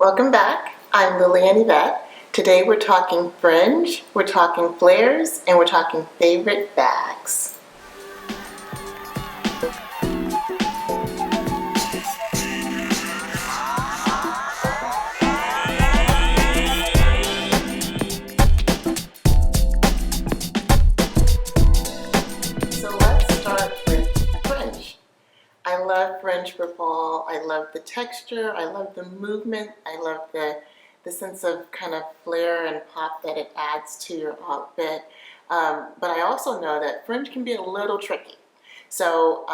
Welcome back. I'm Lillian Yvette. Today we're talking fringe, we're talking flares, and we're talking favorite bags. So let's start with fringe. I love fringe for fall. I love the texture. I love the movement. I love the sense of kind of flair and pop that it adds to your outfit. But I also know that fringe can be a little tricky. So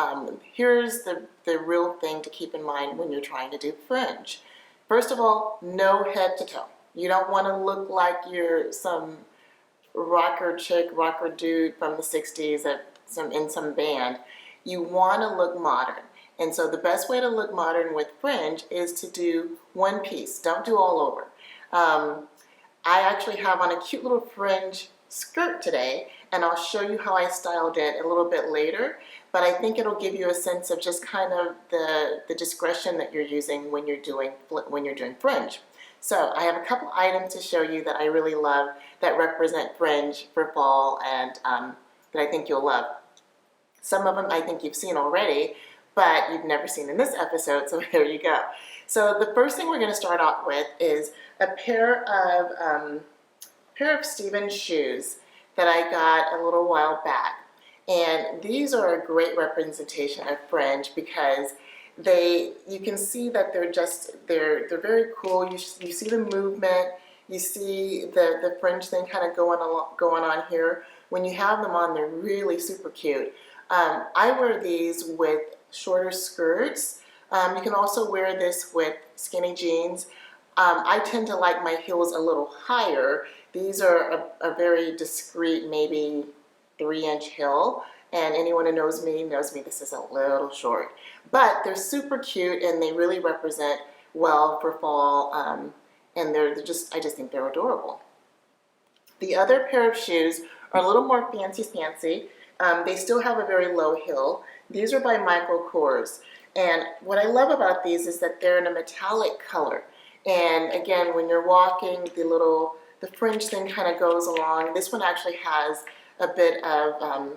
here's the real thing to keep in mind when you're trying to do fringe. First of all, no head to toe. You don't want to look like you're some rocker chick, rocker dude from the 60s in some band. You want to look modern. And so the best way to look modern with fringe is to do one piece. Don't do all over. I actually have on a cute little fringe skirt today, and I'll show you how I styled it a little bit later, but I think it'll give you a sense of just kind of the discretion that you're using when you're doing fringe. So I have a couple items to show you that I really love that represent fringe for fall and that I think you'll love. Some of them I think you've seen already, but you've never seen in this episode, so there you go. So the first thing we're going to start off with is a pair of Stevens shoes that I got a little while back. And these are a great representation of fringe because you can see that they're very cool. You see the movement, you see the fringe thing kind of going on here. When you have them on, they're really super cute. I wear these with shorter skirts. You can also wear this with skinny jeans. I tend to like my heels a little higher. These are a very discreet, maybe 3-inch heel. And anyone who knows me this is a little short. But they're super cute and they really represent well for fall. And I just think they're adorable. The other pair of shoes are a little more fancy. They still have a very low heel. These are by Michael Kors. And what I love about these is that they're in a metallic color. And again, when you're walking, the fringe thing kind of goes along. This one actually has a bit of,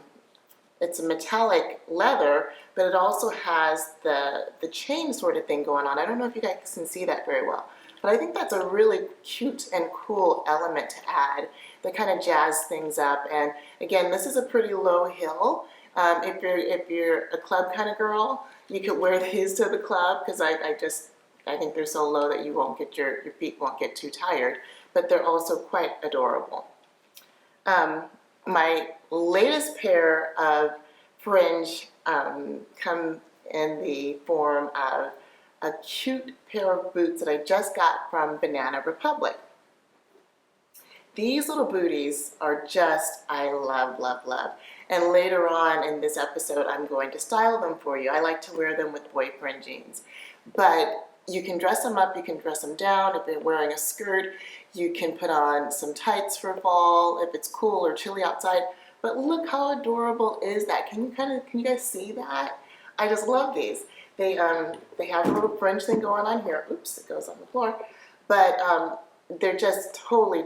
it's a metallic leather, but it also has the chain sort of thing going on. I don't know if you guys can see that very well, but I think that's a really cute and cool element to add that kind of jazz things up. And again, this is a pretty low heel. If you're a club kind of girl, you could wear these to the club because I think they're so low that your feet won't get too tired, but they're also quite adorable. My latest pair of fringe come in the form of a cute pair of boots that I just got from Banana Republic. These little booties are just, I love. And later on in this episode, I'm going to style them for you. I like to wear them with boyfriend jeans. But you can dress them up, you can dress them down. If you're wearing a skirt, you can put on some tights for fall if it's cool or chilly outside. But look how adorable is that? Can you guys see that? I just love these. They have a little fringe thing going on here. Oops, it goes on the floor. But they're just totally,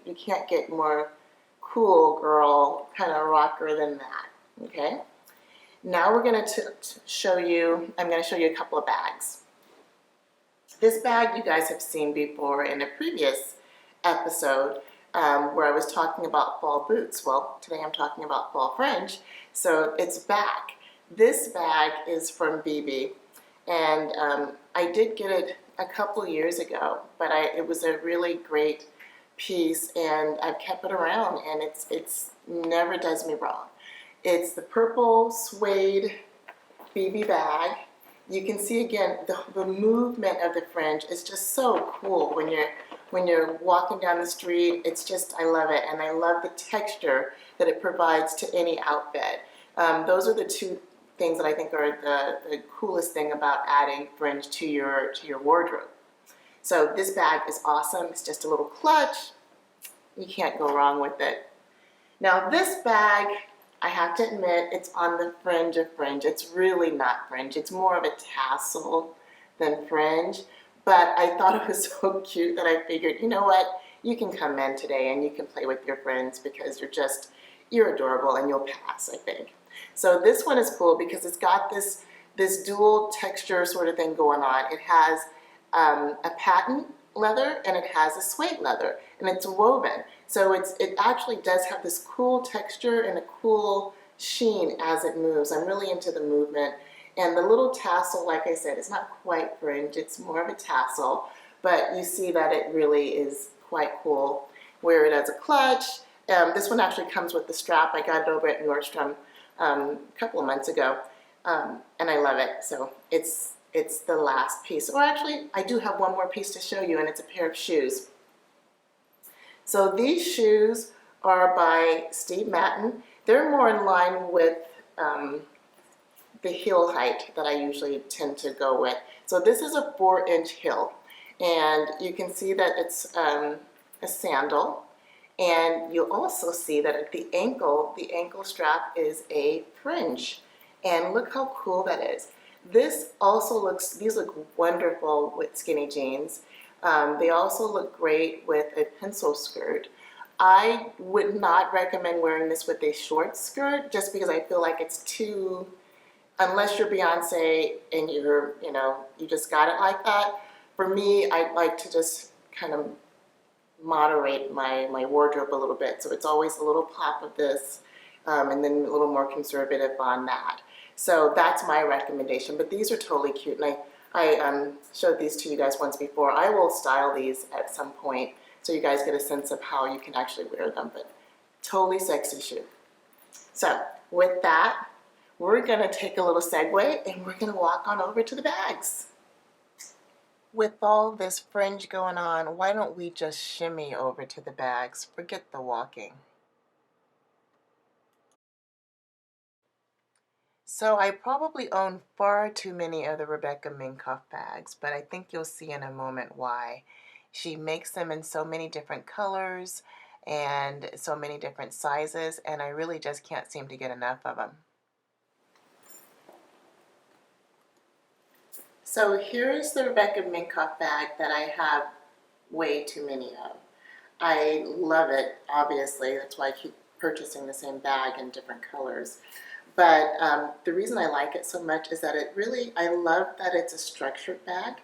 you can't get more cool girl kind of rocker than that, okay? Now we're going to show you, I'm going to show you a couple of bags. This bag you guys have seen before in a previous episode where I was talking about fall boots. Well, today I'm talking about fall fringe, so it's back. This bag is from BB, and I did get it a couple years ago, but it was a really great piece, and I've kept it around, and it's never does me wrong. It's the purple suede BB bag. You can see again the movement of the fringe is just so cool when you're walking down the street. It's just, I love it, and I love the texture that it provides to any outfit. Those are the two things that I think are the coolest thing about adding fringe to your wardrobe. So this bag is awesome. It's just a little clutch. You can't go wrong with it. Now this bag, I have to admit, it's on the fringe of fringe. It's really not fringe. It's more of a tassel than fringe, but I thought it was so cute that I figured, you know what, you can come in today and you can play with your friends because you're adorable and you'll pass, I think. So this one is cool because it's got this dual texture sort of thing going on. It has a patent leather and it has a suede leather, and it's woven. So it actually does have this cool texture and a cool sheen as it moves. I'm really into the movement. And the little tassel, like I said, is not quite fringe, it's more of a tassel, but you see that it really is quite cool. Where it has a clutch. This one actually comes with the strap. I got it over at Nordstrom a couple of months ago, and I love it. So it's the last piece. Or actually, I do have one more piece to show you, and it's a pair of shoes. So these shoes are by Steve Madden. They're more in line with the heel height that I usually tend to go with. So this is a 4-inch heel, and you can see that it's a sandal, and you'll also see that at the ankle strap is a fringe, and look how cool that is. These look wonderful with skinny jeans. They also look great with a pencil skirt. I would not recommend wearing this with a short skirt just because I feel like it's too, unless you're Beyonce and you just got it like that. For me, I like to just kind of moderate my wardrobe a little bit. So it's always a little pop of this and then a little more conservative on that. So that's my recommendation. But these are totally cute. And I showed these to you guys once before. I will style these at some point so you guys get a sense of how you can actually wear them. But totally sexy shoe. So with that, we're going to take a little segue and we're going to walk on over to the bags. With all this fringe going on, why don't we just shimmy over to the bags? Forget the walking. So I probably own far too many of the Rebecca Minkoff bags, but I think you'll see in a moment why. She makes them in so many different colors and so many different sizes, and I really just can't seem to get enough of them. So here's the Rebecca Minkoff bag that I have way too many of. I love it, obviously. That's why I keep purchasing the same bag in different colors. But the reason I like it so much is that I love that it's a structured bag.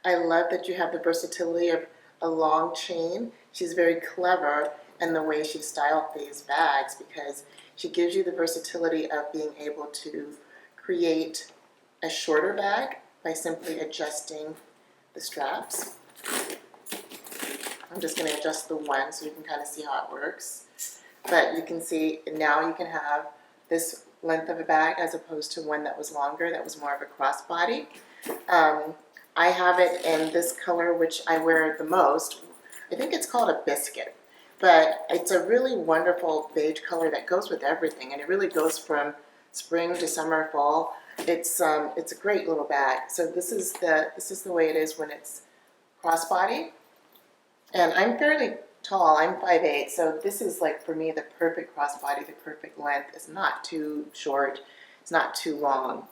I love that you have the versatility of a long chain. She's very clever in the way she styled these bags because she gives you the versatility of being able to create a shorter bag by simply adjusting the straps. I'm just going to adjust the one so you can kind of see how it works. But you can see now you can have this length of a bag as opposed to one that was longer, that was more of a crossbody. I have it in this color, which I wear the most. I think it's called a biscuit, but it's a really wonderful beige color that goes with everything, and it really goes from spring to summer, fall. It's a great little bag. So this is the way it is when it's crossbody, and I'm fairly tall. I'm 5'8", so this is like for me the perfect crossbody, the perfect length. It's not too short, it's not too long.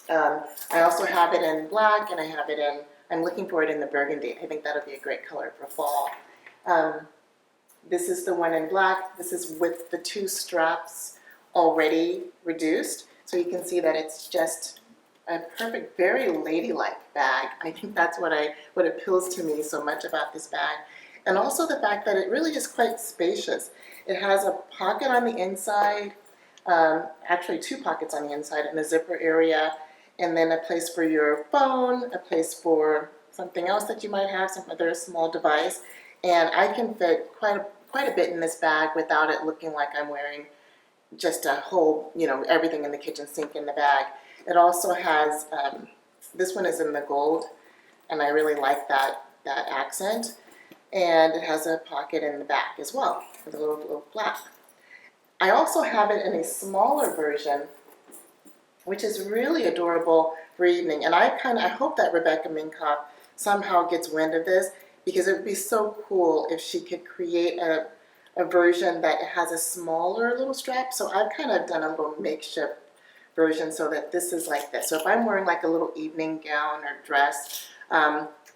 I also have it in black, and I have it in, I'm looking for it in the burgundy. I think that'll be a great color for fall. This is the one in black. This is with the two straps already reduced. So you can see that it's just a perfect, very ladylike bag. I think that's what appeals to me so much about this bag. And also the fact that it really is quite spacious. It has a pocket on the inside, actually two pockets on the inside, and a zipper area, and then a place for your phone, a place for something else that you might have, some other small device. And I can fit quite a bit in this bag without it looking like I'm wearing just a whole, everything in the kitchen sink in the bag. It also has, this one is in the gold, and I really like that accent. And it has a pocket in the back as well, with a little flap. I also have it in a smaller version, which is really adorable for evening. And I hope that Rebecca Minkoff somehow gets wind of this, because it would be so cool if she could create a version that has a smaller little strap. So I've kind of done a little makeshift version so that this is like this. So if I'm wearing like a little evening gown or dress,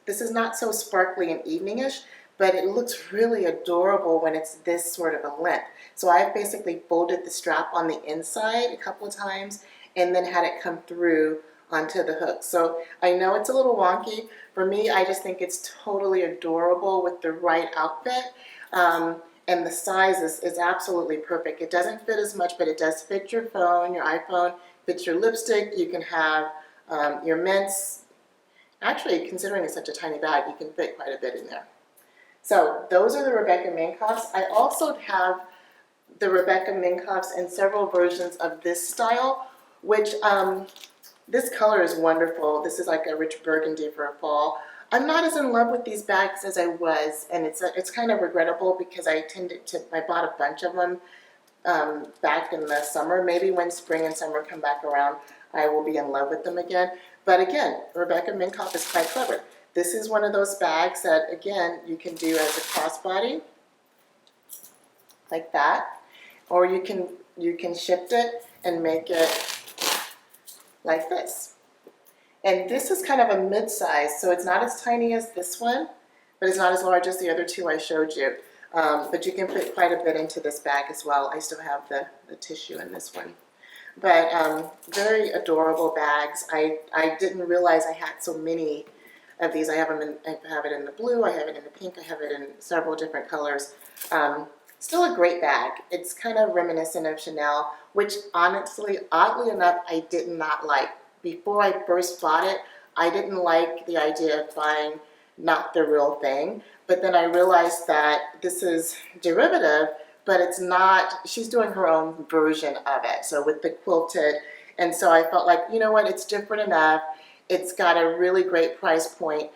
This is not so sparkly and eveningish, but it looks really adorable when it's this sort of a length. So I've basically folded the strap on the inside a couple of times and then had it come through onto the hook. So I know it's a little wonky. For me, I just think it's totally adorable with the right outfit. And the size is absolutely perfect. It doesn't fit as much, but it does fit your phone, your iPhone, fits your lipstick. You can have your mints. Actually, considering it's such a tiny bag, you can fit quite a bit in there. So those are the Rebecca Minkoffs. I also have the Rebecca Minkoffs in several versions of this style, which this color is wonderful. This is like a rich burgundy for a fall. I'm not as in love with these bags as I was, and it's kind of regrettable because I bought a bunch of them back in the summer. Maybe when spring and summer come back around, I will be in love with them again. But again, Rebecca Minkoff is quite clever. This is one of those bags that, again, you can do as a crossbody, like that, or you can shift it and make it like this. And this is kind of a mid-size, so it's not as tiny as this one, but it's not as large as the other two I showed you. But you can fit quite a bit into this bag as well. I still have the tissue in this one. But very adorable bags. I didn't realize I had so many of these. I have it in the blue, I have it in the pink, I have it in several different colors. Still a great bag. It's kind of reminiscent of Chanel, which honestly, oddly enough, I did not like. Before I first bought it, I didn't like the idea of buying not the real thing. But then I realized that this is derivative, but it's not, she's doing her own version of it. So with the quilted, and so I felt like, you know what, it's different enough. It's got a really great price point.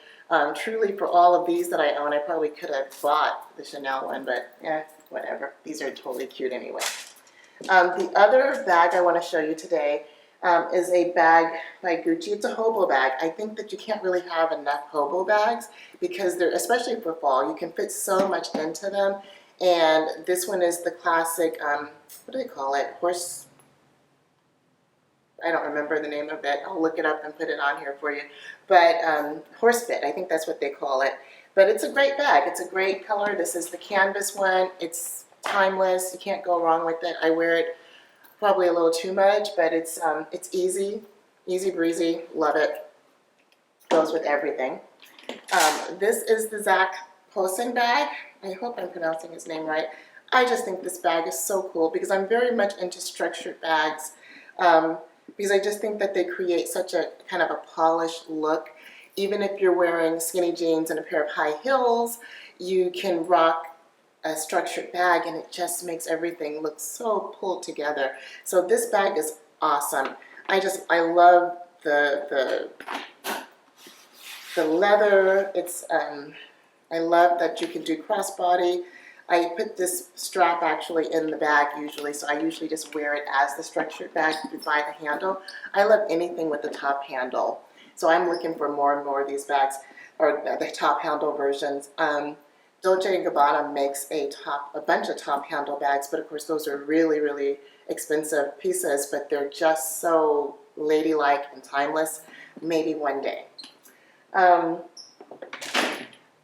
Truly, for all of these that I own, I probably could have bought the Chanel one, but whatever. These are totally cute anyway. The other bag I want to show you today is a bag by Gucci. It's a hobo bag. I think that you can't really have enough hobo bags because they're, especially for fall, you can fit so much into them. And this one is the classic, what do they call it? I don't remember the name of it. I'll look it up and put it on here for you. But horse fit, I think that's what they call it. But it's a great bag. It's a great color. This is the canvas one. It's timeless. You can't go wrong with it. I wear it probably a little too much, but it's easy breezy. Love it. Goes with everything. This is the Zach Posen bag. I hope I'm pronouncing his name right. I just think this bag is so cool because I'm very much into structured bags because I just think that they create such a kind of a polished look. Even if you're wearing skinny jeans and a pair of high heels, you can rock a structured bag and it just makes everything look so pulled together. So this bag is awesome. I love the leather. It's I love that you can do crossbody. I put this strap actually in the bag usually, so I usually just wear it as the structured bag by the handle. I love anything with the top handle. So I'm looking for more and more of these bags, or the top handle versions. Dolce & Gabbana makes a bunch of top handle bags, but of course those are really, really expensive pieces, but they're just so ladylike and timeless. Maybe one day.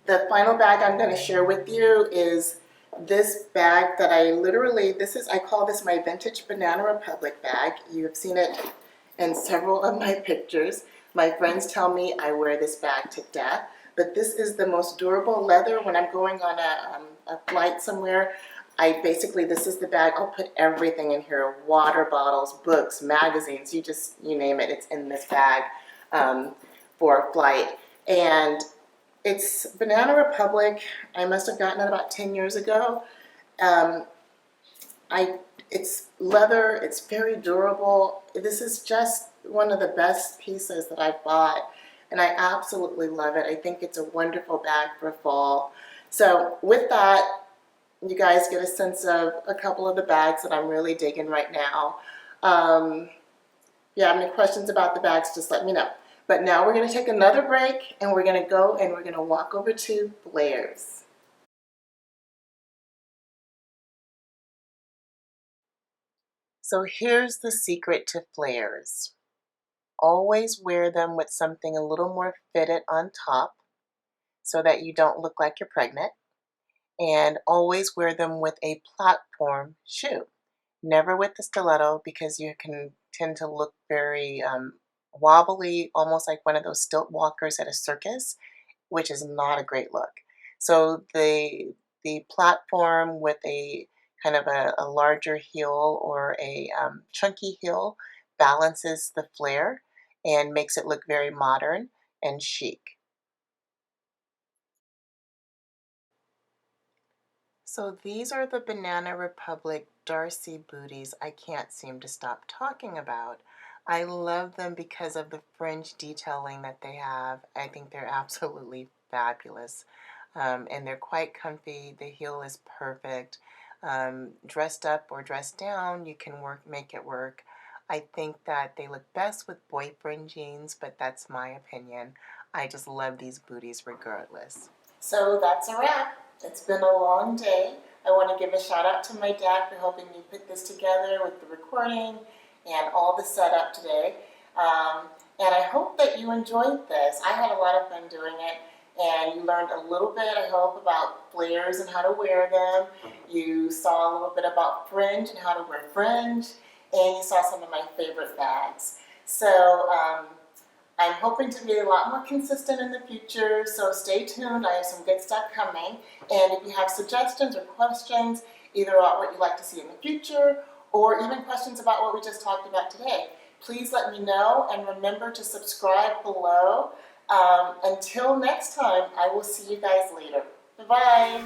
The final bag I'm going to share with you is this bag that I call this my vintage Banana Republic bag. You have seen it in several of my pictures. My friends tell me I wear this bag to death, but this is the most durable leather. When I'm going on a flight somewhere, this is the bag. I'll put everything in here, water bottles, books, magazines, you name it, it's in this bag for a flight. And it's Banana Republic. I must have gotten it about 10 years ago. It's leather, it's very durable. This is just one of the best pieces that I've bought, and I absolutely love it. I think it's a wonderful bag for fall. So with that, you guys get a sense of a couple of the bags that I'm really digging right now. If you have any questions about the bags, just let me know. But now we're going to take another break, and we're going to go and we're going to walk over to Blair's. So here's the secret to flares. always wear them with something a little more fitted on top so that you don't look like you're pregnant. And always wear them with a platform shoe. Never with the stiletto because you can tend to look very wobbly, almost like one of those stilt walkers at a circus, which is not a great look. So the platform with a kind of a larger heel or a chunky heel balances the flare and makes it look very modern and chic. So these are the Banana Republic Darcy booties I can't seem to stop talking about. I love them because of the fringe detailing that they have. I think they're absolutely fabulous. And they're quite comfy. The heel is perfect. Dressed up or dressed down, you can make it work. I think that they look best with boyfriend jeans, but that's my opinion. I just love these booties regardless. So that's a wrap. It's been a long day. I want to give a shout out to my dad for helping me put this together with the recording and all the setup today. And I hope that you enjoyed this. I had a lot of fun doing it, and you learned a little bit, I hope, about flares and how to wear them. You saw a little bit about fringe and how to wear fringe, and you saw some of my favorite bags. So I'm hoping to be a lot more consistent in the future, so stay tuned. I have some good stuff coming. And if you have suggestions or questions, either about what you'd like to see in the future, or even questions about what we just talked about today, please let me know, and remember to subscribe below. Until next time, I will see you guys later. Bye-bye.